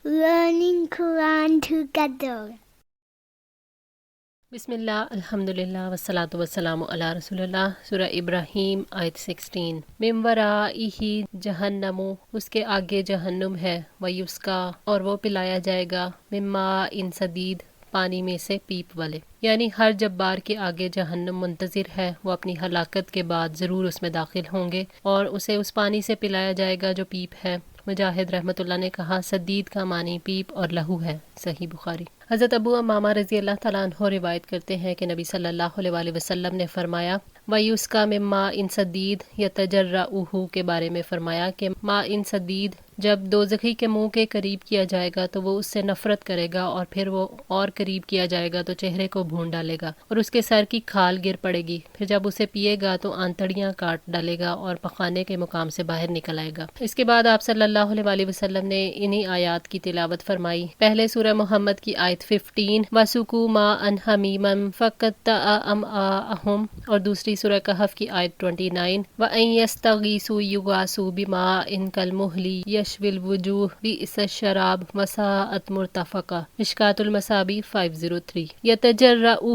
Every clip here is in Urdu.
learning Quran together. بسم اللہ الحمدللہ والصلاۃ والسلام علی رسول اللہ۔ سورہ ابراہیم آیت 16۔ من ورائہ جہنم، اس کے آگے جہنم ہے، ویسقا، اور وہ پلایا جائے گا، من ماء سدید، پانی میں سے پیپ والے، یعنی ہر جبار کے آگے جہنم منتظر ہے، وہ اپنی ہلاکت کے بعد ضرور اس میں داخل ہوں گے، اور اسے اس پانی سے پلایا جائے گا جو پیپ ہے۔ مجاہد رحمۃ اللہ نے کہا سدید کا معنی پیپ اور لہو ہے، صحیح بخاری۔ حضرت ابو امامہ رضی اللہ تعالیٰ عنہ روایت کرتے ہیں کہ نبی صلی اللہ علیہ وآلہ وسلم نے فرمایا وَيُسْقَى مِن مَّاءٍ صَدِيدٍ يَتَجَرَّعُهُ کے بارے میں فرمایا کہ ماء صدید جب دوزخی کے منہ کے قریب کیا جائے گا تو وہ اس سے نفرت کرے گا، اور پھر وہ اور قریب کیا جائے گا تو چہرے کو بھون ڈالے گا اور اس کے سر کی کھال گر پڑے گی، پھر جب اسے پیے گا تو آنتڑیاں کاٹ ڈالے گا اور پخانے کے مقام سے باہر نکل آئے گا۔ اس کے بعد آپ صلی اللہ علیہ وآلہ وسلم نے انہی آیات کی تلاوت فرمائی۔ پہلے سورہ محمد کی آیت 15 وَسُقُوا مَاءً حَمِيمًا فَقَطَّعَ أَمْعَاءَهُمْ، اور دوسری سورہ کہف کی آیت 29 وَإِن يَسْتَغِيثُوا يُغَاثُوا بِمَاءٍ كَالْمُهْلِ يَشْوِي الْوُجُوهَ بِئْسَ الشَّرَابُ وَسَاءَتْ مُرْتَفَقًا، مشکوٰۃ المصابیح 503۔ یتجرعہ،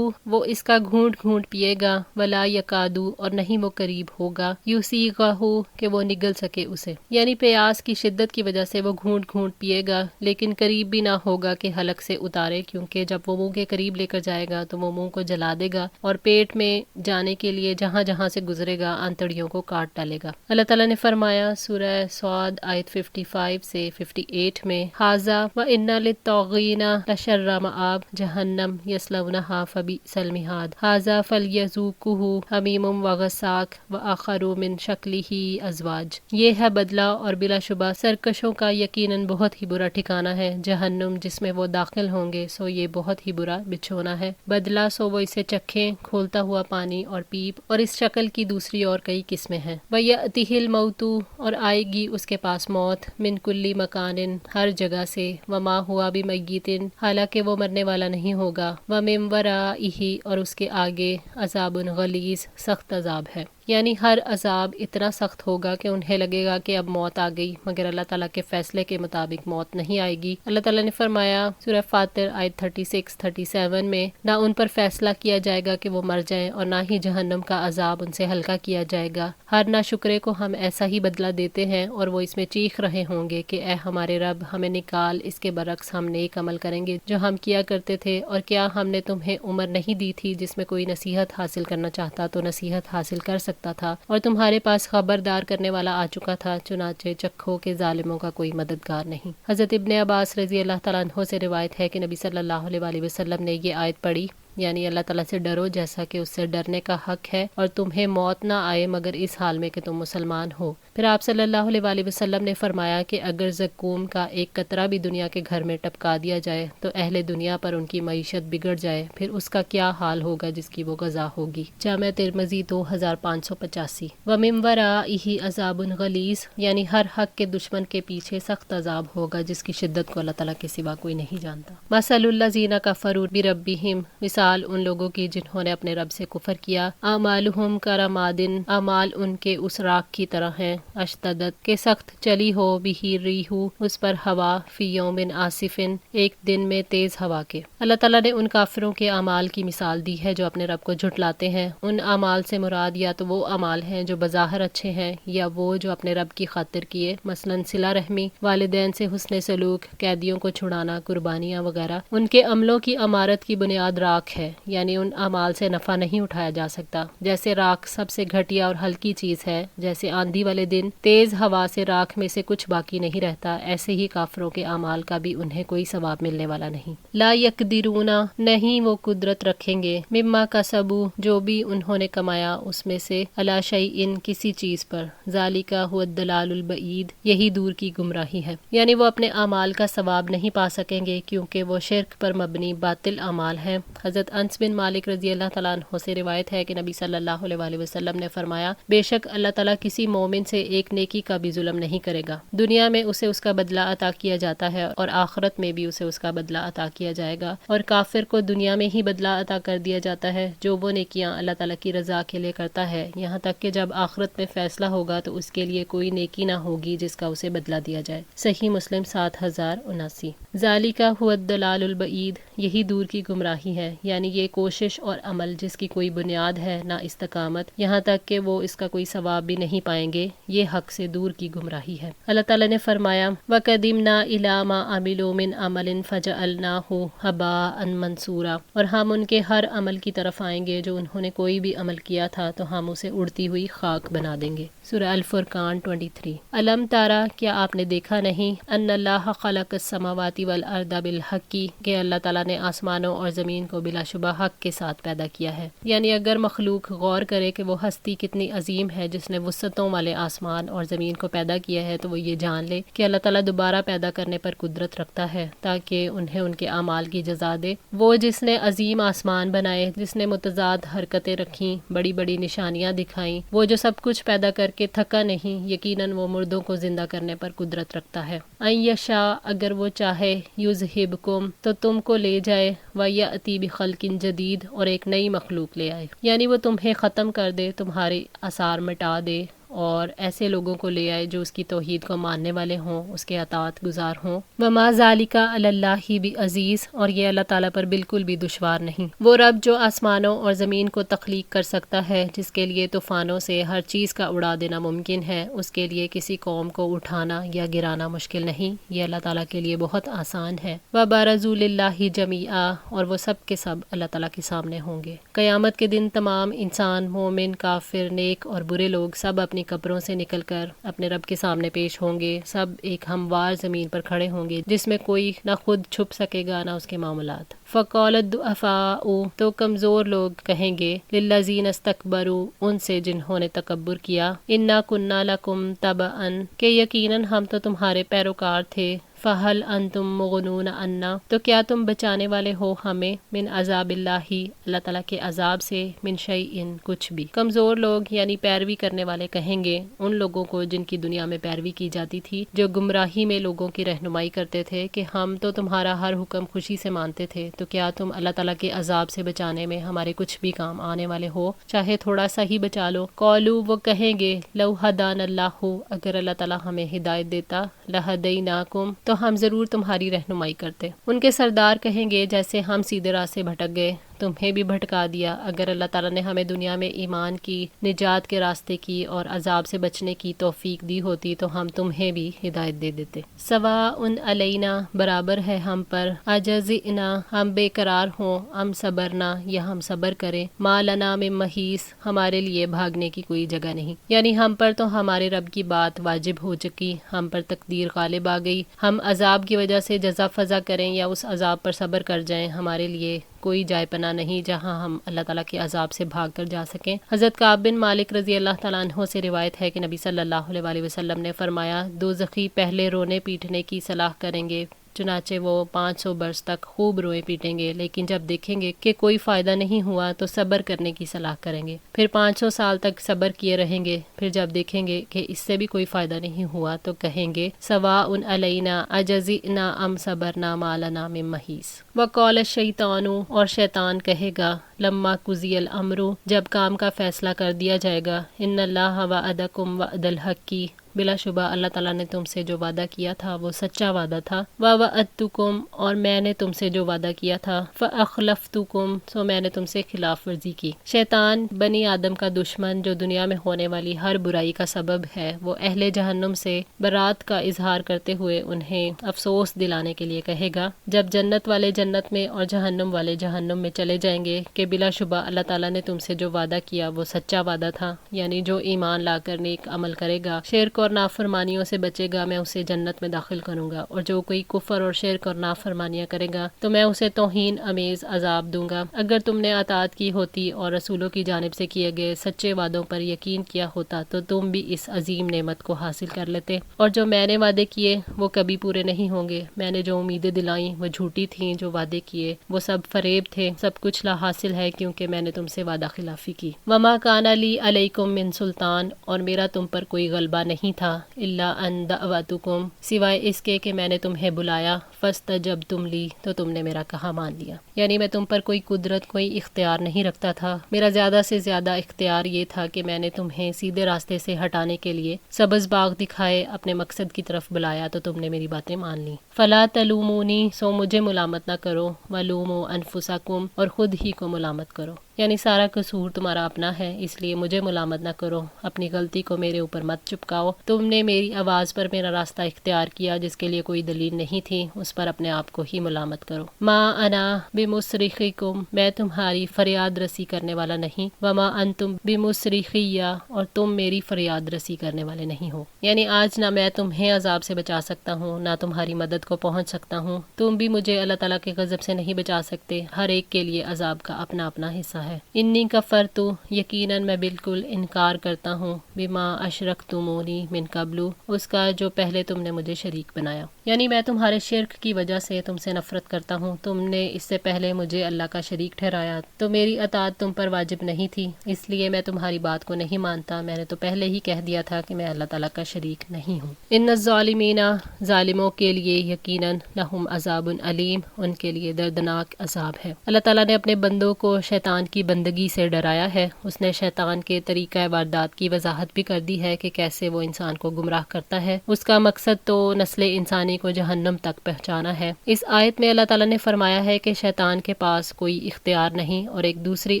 وہ اس کا گھونٹ گھونٹ پیے گا، ولا یکادو، اور نہیں وہ قریب ہوگا، یسیغہ، کہ وہ نگل سکے اسے، یعنی پیاس کی شدت کی وجہ سے وہ گھونٹ گھونٹ پیے گا لیکن قریب بھی نہ ہوگا کہ حلق سے اتارے، کیونکہ جب وہ منہ کے قریب لے کر جائے گا تو وہ منہ کو جلا دے گا اور پیٹ میں جانے کے لیے جہاں جہاں سے گزرے گا آنتڑیوں کو کاٹ ڈالے گا۔ اللہ تعالیٰ نے فرمایا سورہ صاد آیت 55 سے 58 میں ھذا وَإِنَّ لِلطَّاغِينَ لَشَرَّ مَآب جہنم یصلونہا فبئس المہاد ھذا فلیذوقوہ حمیم وغساق وآخر من شکلہ ازواج، یہ ہے بدلہ اور بلا شبہ سرکشوں کا یقیناً بہت ہی برا ٹھکانہ ہے جہنم جس میں وہ داخل ہوں گے، سو یہ بہت ہی برا بچھونا ہے، بدلہ سو وہ اسے چکھیں، کھولتا ہوا پانی اور پیپ، اور اس شکل کی دوسری اور کئی قسمیں ہیں۔ وَيَأْتِهِ الْمَوْتُ، اور آئے گی اس کے پاس موت، من کل مکان، ہر جگہ سے، وما ہوا بمیت، حالانکہ وہ مرنے والا نہیں ہوگا، ومن ورائہ، اور اس کے آگے عذاب غلیظ، سخت عذاب ہے، یعنی ہر عذاب اتنا سخت ہوگا کہ انہیں لگے گا کہ اب موت آ گئی، مگر اللہ تعالیٰ کے فیصلے کے مطابق موت نہیں آئے گی۔ اللہ تعالیٰ نے فرمایا سورہ فاطر آیت 36 37 میں نہ ان پر فیصلہ کیا جائے گا کہ وہ مر جائیں، اور نہ ہی جہنم کا عذاب ان سے ہلکا کیا جائے گا، ہر ناشکرے کو ہم ایسا ہی بدلہ دیتے ہیں اور وہ اس میں چیخ رہے ہوں گے کہ اے ہمارے رب ہمیں نکال، اس کے برعکس ہم نیک عمل کریں گے جو ہم کیا کرتے تھے، اور کیا ہم نے تمہیں عمر نہیں دی تھی جس میں کوئی نصیحت حاصل کرنا چاہتا تو نصیحت حاصل کر سکتا تھا، اور تمہارے پاس خبردار کرنے والا آ چکا تھا، چنانچہ چکھو کہ ظالموں کا کوئی مددگار نہیں۔ حضرت ابن عباس رضی اللہ تعالیٰ عنہ سے روایت ہے کہ نبی صلی اللہ علیہ وآلہ وسلم نے یہ آیت پڑھی، یعنی اللہ تعالیٰ سے ڈرو جیسا کہ اس سے ڈرنے کا حق ہے، اور تمہیں موت نہ آئے مگر اس حال میں کہ تم مسلمان ہو۔ پھر آپ صلی اللہ علیہ وآلہ وسلم نے فرمایا کہ اگر زقوم کا ایک قطرہ بھی دنیا کے گھر میں ٹپکا دیا جائے تو اہل دنیا پر ان کی معیشت بگڑ جائے، پھر اس کا کیا حال ہوگا جس کی وہ غذا ہوگی۔ جامع ترمذی 2585۔ وَمِن وَرَائِهِ عَذَابٌ غَلِيظٌ، یعنی ہر حق کے دشمن کے پیچھے سخت عذاب ہوگا جس کی شدت کو اللہ تعالیٰ کے سوا کوئی نہیں جانتا۔ مَثَلُ الَّذِينَ كَفَرُوا بِرَبِّهِمْ، مثال ان لوگوں کی جنہوں نے اپنے رب سے کفر کیا، اعمالہم کرمادن، اعمال ان کے اس راکھ کی طرح ہیں، اشتدت، کہ سخت چلی ہو، بہی ریحو، اس پر ہوا، فی یوم آصفن، ایک دن میں تیز ہوا کے۔ اللہ تعالیٰ نے ان کافروں کے اعمال کی مثال دی ہے جو اپنے رب کو جھٹلاتے ہیں۔ ان اعمال سے مراد یا تو وہ اعمال ہیں جو بظاہر اچھے ہیں، یا وہ جو اپنے رب کی خاطر کیے، مثلاً صلہ رحمی، والدین سے حسن سلوک، قیدیوں کو چھڑانا، قربانیاں وغیرہ۔ ان کے عملوں کی عمارت کی بنیاد راکھ ہے، یعنی ان اعمال سے نفع نہیں اٹھایا جا سکتا، جیسے راکھ سب سے گھٹیا اور ہلکی چیز ہے، جیسے آندھی والے دن تیز ہوا سے راکھ میں سے کچھ باقی نہیں رہتا، ایسے ہی کافروں کے اعمال کا بھی انہیں کوئی ثواب ملنے والا نہیں۔ لا یقدرون، نہیں وہ قدرت رکھیں گے، مما کسبوا، جو بھی انہوں نے کمایا اس میں سے، علی شیء، کسی چیز پر، ذالک ھو الضلال البعید، یہی دور کی گمراہی ہے، یعنی وہ اپنے اعمال کا ثواب نہیں پا سکیں گے کیونکہ وہ شرک پر مبنی باطل اعمال ہیں۔ حضرت حضرت انس بن مالک رضی اللہ تعالیٰ عنہ سے روایت ہے کہ نبی صلی اللہ علیہ وسلم نے فرمایا، بے شک اللہ تعالیٰ کسی مومن سے ایک نیکی کا بھی ظلم نہیں کرے گا، دنیا میں اسے اس کا بدلہ عطا کیا جاتا ہے اور آخرت میں بھی اسے اس کا بدلہ عطا کیا جائے گا، اور کافر کو دنیا میں ہی بدلہ عطا کر دیا جاتا ہے جو وہ نیکیاں اللہ تعالیٰ کی رضا کے لیے کرتا ہے، یہاں تک کہ جب آخرت میں فیصلہ ہوگا تو اس کے لیے کوئی نیکی نہ ہوگی جس کا اسے بدلہ دیا جائے۔ صحیح مسلم 7079۔ ذالک هو الضلال البعید، یہی دور کی گمراہی ہے، یعنی یہ کوشش اور عمل جس کی کوئی بنیاد ہے نہ استقامت، یہاں تک کہ وہ اس کا کوئی ثواب بھی نہیں پائیں گے، یہ حق سے دور کی گمراہی ہے۔ اللہ تعالیٰ نے فرمایا، وَقَدِمْنَا إِلَىٰ مَا عَمِلُوا مِنْ عَمَلٍ فَجَعَلْنَاهُ هَبَاءً مَنْثُورًا، اور ہم ان کے ہر عمل کی طرف آئیں گے جو انہوں نے کوئی بھی عمل کیا تھا تو ہم اسے اڑتی ہوئی خاک بنا دیں گے۔ سورہ الفرقان 23۔ الم تارا، کیا آپ نے دیکھا نہیں، ان اللہ خلق السماوات والارض بالحق، کہ اللہ تعالیٰ نے آسمانوں اور زمین کو بلا شبہ حق کے ساتھ پیدا کیا ہے، یعنی اگر مخلوق غور کرے کہ وہ ہستی کتنی عظیم ہے جس نے وسعتوں والے آسمان اور زمین کو پیدا کیا ہے، تو وہ یہ جان لے کہ اللہ تعالیٰ دوبارہ پیدا کرنے پر قدرت رکھتا ہے تاکہ انہیں ان کے اعمال کی جزا دے۔ وہ جس نے عظیم آسمان بنائے، جس نے متضاد حرکتیں رکھیں، بڑی بڑی نشانیاں دکھائیں، وہ جو سب کچھ پیدا کر کے تھکا نہیں، یقیناً وہ مردوں کو زندہ کرنے پر قدرت رکھتا ہے۔ ان یشاء، اگر وہ چاہے، یذہبکم، تو تم کو لے جائے، ویأتی بخلق جدید، اور ایک نئی مخلوق لے آئے، یعنی وہ تمہیں ختم کر دے، تمہارے آثار مٹا دے، اور ایسے لوگوں کو لے آئے جو اس کی توحید کو ماننے والے ہوں، اس کے اطاعت گزار ہوں۔ وما ذالک علی اللہ بعزیز، اور یہ اللہ تعالیٰ پر بالکل بھی دشوار نہیں۔ وہ رب جو آسمانوں اور زمین کو تخلیق کر سکتا ہے، جس کے لیے طوفانوں سے ہر چیز کا اڑا دینا ممکن ہے، اس کے لیے کسی قوم کو اٹھانا یا گرانا مشکل نہیں، یہ اللہ تعالیٰ کے لیے بہت آسان ہے۔ وبرزوا للہ جمیعا، اور وہ سب کے سب اللہ تعالیٰ کے سامنے ہوں گے۔ قیامت کے دن تمام انسان، مومن، کافر، نیک اور برے لوگ، سب اپنی قبروں سے نکل کر اپنے رب کے سامنے پیش ہوں گے، سب ایک ہموار زمین پر کھڑے ہوں گے جس میں کوئی نہ خود چھپ سکے گا نہ اس کے معاملات۔ فقال الضعفاء، تو کمزور لوگ کہیں گے، للذین استکبروا، ان سے جنہوں نے تکبر کیا، انا کنا لکم تبعا، کہ یقیناً ہم تو تمہارے پیروکار تھے، فہل انتم مغنون عنا، تو کیا تم بچانے والے ہو ہمیں، من عذاب اللہ، اللہ تعالیٰ کے عذاب سے، من شیئن، کچھ بھی۔ کمزور لوگ یعنی پیروی کرنے والے کہیں گے ان لوگوں کو جن کی دنیا میں پیروی کی جاتی تھی، جو گمراہی میں لوگوں کی رہنمائی کرتے تھے کہ ہم تو تمہارا ہر حکم خوشی سے مانتے تھے، تو کیا تم اللہ تعالیٰ کے عذاب سے بچانے میں ہمارے کچھ بھی کام آنے والے ہو، چاہے تھوڑا سا ہی بچا لو۔ قالوا، وہ کہیں گے، لو ہدانا اللہ، اگر اللہ تعالیٰ ہمیں ہدایت دیتا، لہدیناکم، تو ہم ضرور تمہاری رہنمائی کرتے۔ ان کے سردار کہیں گے، جیسے ہم سیدھے راہ سے بھٹک گئے، تمہیں بھی بھٹکا دیا، اگر اللہ تعالیٰ نے ہمیں دنیا میں ایمان کی، نجات کے راستے کی اور عذاب سے بچنے کی توفیق دی ہوتی تو ہم تمہیں بھی ہدایت دے دیتے۔ سواء علینا، برابر ہے ہم پر، اجزئنا، ہم بے قرار ہوں، ام صبرنا، یا ہم صبر کریں، ما لنا من محیص، ہمارے لیے بھاگنے کی کوئی جگہ نہیں، یعنی ہم پر تو ہمارے رب کی بات واجب ہو چکی، ہم پر تقدیر غالب آ گئی، ہم عذاب کی وجہ سے جزا فضا کریں یا اس عذاب پر صبر کر جائیں، ہمارے لیے کوئی جائے پناہ نہیں جہاں ہم اللہ تعالیٰ کے عذاب سے بھاگ کر جا سکیں۔ حضرت کعب بن مالک رضی اللہ تعالیٰ عنہ سے روایت ہے کہ نبی صلی اللہ علیہ وسلم نے فرمایا، دوزخی پہلے رونے پیٹنے کی صلاح کریں گے، چنانچہ وہ 500 برس تک خوب روئے پیٹیں گے، لیکن جب دیکھیں گے کہ کوئی فائدہ نہیں ہوا تو صبر کرنے کی صلاح کریں گے، پھر 500 سال تک صبر کیے رہیں گے، پھر جب دیکھیں گے کہ اس سے بھی کوئی فائدہ نہیں ہوا تو کہیں گے، سواء علینا اجزئنا ام صبرنا ما لنا من محیص۔ وقال الشیطان، اور شیطان کہے گا، لما قضی الامر، جب کام کا فیصلہ کر دیا جائے گا، ان اللہ وعدکم وعد الحق، بلا شبہ اللہ تعالیٰ نے تم سے جو وعدہ کیا تھا وہ سچا وعدہ تھا، ووعدتکم، اور میں نے تم سے جو وعدہ کیا تھا، فاخلفتکم، سو میں نے تم سے خلاف ورزی کی۔ شیطان بنی آدم کا دشمن جو دنیا میں ہونے والی ہر برائی کا سبب ہے، وہ اہل جہنم سے برات کا اظہار کرتے ہوئے انہیں افسوس دلانے کے لیے کہے گا، جب جنت والے جنت میں اور جہنم والے جہنم میں چلے جائیں گے کہ بلا شبہ اللہ تعالیٰ نے تم سے جو وعدہ کیا وہ سچا وعدہ تھا، یعنی جو ایمان لا کر نیک عمل کرے گا، شرک اور نافرمانیوں سے بچے گا، میں اسے جنت میں داخل کروں گا، اور جو کوئی کفر اور شرک اور نافرمانیاں کرے گا تو میں اسے توہین امیز عذاب دوں گا۔ اگر تم نے اطاعت کی ہوتی اور رسولوں کی جانب سے کیے گئے سچے وعدوں پر یقین کیا ہوتا تو تم بھی اس عظیم نعمت کو حاصل کر لیتے، اور جو میں نے وعدے کیے وہ کبھی پورے نہیں ہوں گے۔ میں نے جو امیدیں دلائیں وہ جھوٹی تھیں، جو وعدے کیے وہ سب فریب تھے، سب کچھ لا حاصل ہے کیونکہ میں نے تم سے وعدہ خلافی کی۔ وما کان لی علیکم من سلطان، اور میرا تم پر کوئی غلبہ نہیں تھا، الا ان دعوتکم، سوائے اس کے کہ میں نے تمہیں بلایا، فاستجبتم لی، تو تم نے میرا کہا مان لیا۔ یعنی میں تم پر کوئی قدرت، کوئی اختیار نہیں رکھتا تھا، میرا زیادہ سے زیادہ اختیار یہ تھا کہ میں نے تمہیں سیدھے راستے سے ہٹانے کے لیے سبز باغ دکھائے، اپنے مقصد کی طرف بلایا تو تم نے میری باتیں مان لی۔ فلا تلومونی، سو مجھے ملامت نہ کرو، ولوموا انفسکم، اور خود ہی کو ملامت کرو، یعنی سارا قصور تمہارا اپنا ہے، اس لیے مجھے ملامت نہ کرو، اپنی غلطی کو میرے اوپر مت چپکاؤ۔ تم نے میری آواز پر میرا راستہ اختیار کیا جس کے لیے کوئی دلیل نہیں تھی، اس پر اپنے آپ کو ہی ملامت کرو۔ ما انا بمصرخکم، میں تمہاری فریاد رسی کرنے والا نہیں، وما انتم بمصرخیہ، اور تم میری فریاد رسی کرنے والے نہیں ہو۔ یعنی آج نہ میں تمہیں عذاب سے بچا سکتا ہوں، نہ تمہاری مدد کو پہنچ سکتا ہوں، تم بھی مجھے اللہ تعالیٰ کے غضب سے نہیں بچا سکتے، ہر ایک کے لیے عذاب کا اپنا اپنا حصہ ہے۔ انی کفرتو، یقیناً میں بالکل انکار کرتا ہوں، بما اشرکتمونی من قبل، اس کا جو پہلے تم نے مجھے شریک بنایا، یعنی میں تمہارے شرک کی وجہ سے تم سے نفرت کرتا ہوں، تم نے اس سے پہلے مجھے اللہ کا شریک ٹھہرایا تو میری اطاعت تم پر واجب نہیں تھی، اس لیے میں تمہاری بات کو نہیں مانتا، میں نے تو پہلے ہی کہہ دیا تھا کہ میں اللہ تعالیٰ کا شریک نہیں ہوں۔ ان الظالمین، ظالموں کے لیے یقیناً لہم عذاب علیم، ان کے لیے دردناک عذاب ہے۔ اللہ تعالیٰ نے اپنے بندوں کو شیطان کی بندگی سے ڈرایا ہے، اس نے شیطان کے طریقہ واردات کی وضاحت بھی کر دی ہے کہ کیسے وہ انسان کو گمراہ کرتا ہے، اس کا مقصد تو نسل انسانی کو جہنم تک پہنچانا ہے۔ اس آیت میں اللہ تعالیٰ نے فرمایا ہے کہ شیطان کے پاس کوئی اختیار نہیں، اور ایک دوسری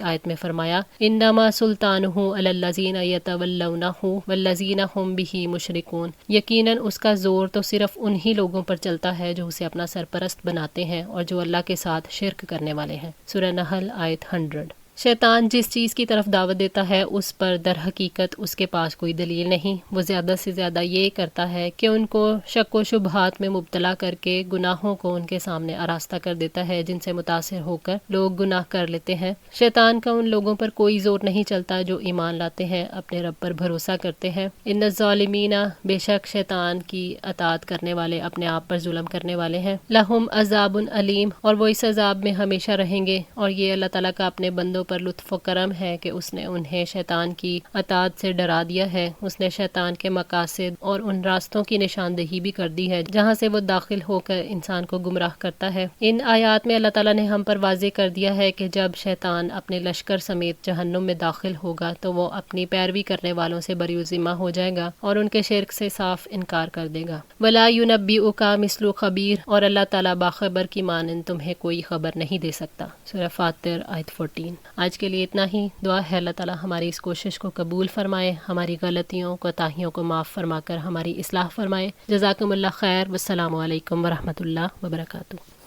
آیت میں فرمایا انما سلطانہ علی الذین یتولونہ والذین ھم بہ مشرکون، یقیناً اس کا زور تو صرف انہی لوگوں پر چلتا ہے جو اسے اپنا سرپرست بناتے ہیں اور جو اللہ کے ساتھ شرک کرنے والے ہیں۔ سورہ نحل آیت 100۔ شیطان جس چیز کی طرف دعوت دیتا ہے اس پر در حقیقت اس کے پاس کوئی دلیل نہیں، وہ زیادہ سے زیادہ یہ کرتا ہے کہ ان کو شک و شبہات میں مبتلا کر کے گناہوں کو ان کے سامنے آراستہ کر دیتا ہے جن سے متاثر ہو کر لوگ گناہ کر لیتے ہیں۔ شیطان کا ان لوگوں پر کوئی زور نہیں چلتا جو ایمان لاتے ہیں، اپنے رب پر بھروسہ کرتے ہیں۔ ان الظالمین، بے شک شیطان کی اطاعت کرنے والے اپنے آپ پر ظلم کرنے والے ہیں، لہم عذاب علیم، اور وہ اس عذاب میں ہمیشہ رہیں گے۔ اور یہ اللہ تعالیٰ کا اپنے بندوں پر لطف و کرم ہے کہ اس نے انہیں شیطان کی اطاعت سے ڈرا دیا ہے، اس نے شیطان کے مقاصد اور ان راستوں کی نشاندہی بھی کر دی ہے جہاں سے وہ داخل ہو کر انسان کو گمراہ کرتا ہے۔ ان آیات میں اللہ تعالیٰ نے ہم پر واضح کر دیا ہے کہ جب شیطان اپنے لشکر سمیت جہنم میں داخل ہوگا تو وہ اپنی پیروی کرنے والوں سے بری ذمہ ہو جائے گا اور ان کے شرک سے صاف انکار کر دے گا۔ ولا ينبئك مثل خبیر، اور اللہ تعالیٰ باخبر کی مانند تمہیں کوئی خبر نہیں دے سکتا۔ سورہ فاطر آیت 14۔ آج کے لیے اتنا ہی، دعا ہے اللہ تعالیٰ ہماری اس کوشش کو قبول فرمائے، ہماری غلطیوں کوتاہیوں کو معاف فرما کر ہماری اصلاح فرمائے۔ جزاکم اللہ خیر، والسلام علیکم ورحمۃ اللہ وبرکاتہ۔